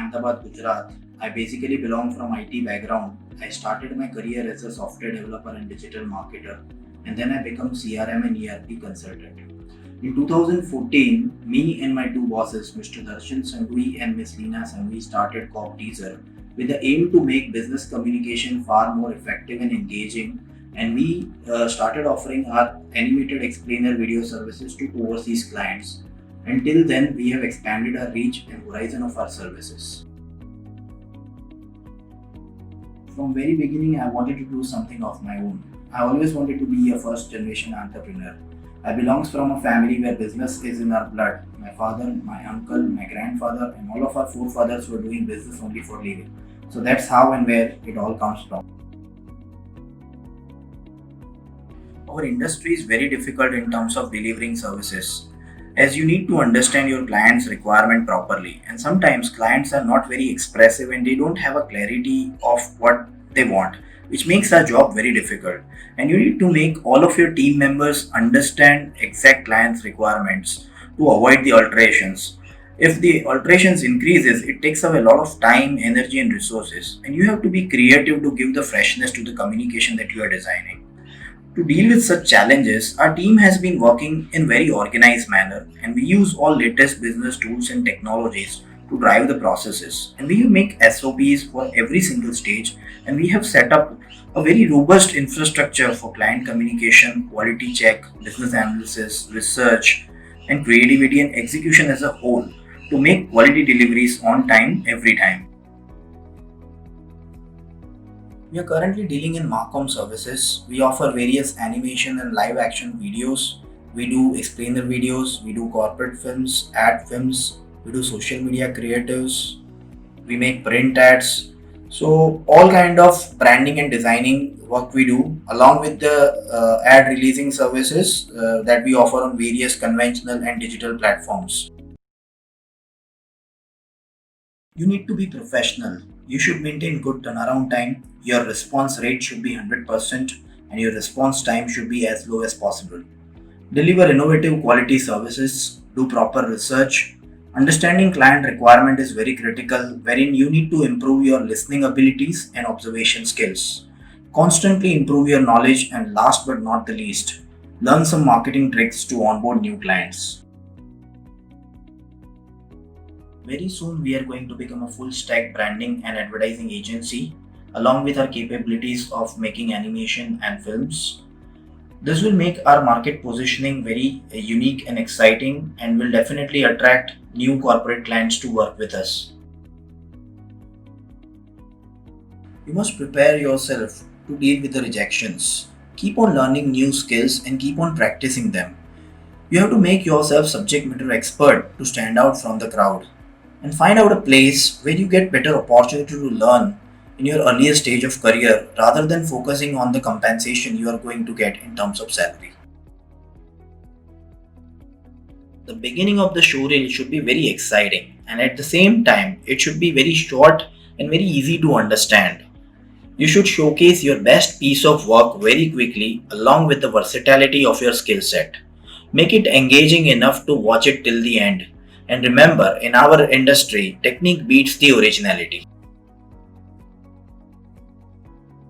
Ahmedabad, Gujarat. I basically belong from IT background. I started my career as a software developer and digital marketer, and then I became CRM and ERP consultant. In 2014, me and my two bosses, Mr. Darshan Sangui and Ms. Leena Sangui, started Cop Teaser with the aim to make business communication far more effective and engaging. And we started offering our animated explainer video services to overseas clients. Until then, we have expanded our reach and horizon of our services. From very beginning, I wanted to do something of my own. I always wanted to be a first generation entrepreneur. I belongs from a family where business is in our blood. My father, my uncle, my grandfather, and all of our forefathers were doing business only for living. So that's how and where it all comes from. Our industry is very difficult in terms of delivering services, as you need to understand your client's requirement properly, and sometimes clients are not very expressive and they don't have a clarity of what they want, which makes our job very difficult. And you need to make all of your team members understand exact client's requirements to avoid the alterations. If the alterations increases, it takes away a lot of time, energy and resources, and you have to be creative to give the freshness to the communication that you are designing. To deal with such challenges, our team has been working in very organized manner, and we use all latest business tools and technologies to drive the processes. And we make SOPs for every single stage, and we have set up a very robust infrastructure for client communication, quality check, business analysis, research, and creativity and execution as a whole to make quality deliveries on time every time. We are currently dealing in Marcom services. We offer various animation and live action videos. We do explainer videos, we do corporate films, ad films, we do social media creatives, we make print ads. So all kind of branding and designing work we do along with the ad releasing services that we offer on various conventional and digital platforms. You need to be professional. You should maintain good turnaround time. Your response rate should be 100% and your response time should be as low as possible. Deliver innovative quality services. Do proper research. Understanding client requirement is very critical, wherein you need to improve your listening abilities and observation skills. Constantly improve your knowledge, and last but not the least, learn some marketing tricks to onboard new clients. Very soon, we are going to become a full stack branding and advertising agency, along with our capabilities of making animation and films. This will make our market positioning very unique and exciting, and will definitely attract new corporate clients to work with us. You must prepare yourself to deal with the rejections. Keep on learning new skills and keep on practicing them. You have to make yourself subject matter expert to stand out from the crowd, and find out a place where you get better opportunity to learn in your earlier stage of career rather than focusing on the compensation you are going to get in terms of salary. The beginning of the show reel should be very exciting, and at the same time it should be very short and very easy to understand. You should showcase your best piece of work very quickly along with the versatility of your skill set. Make it engaging enough to watch it till the end. And remember, in our industry, technique beats the originality.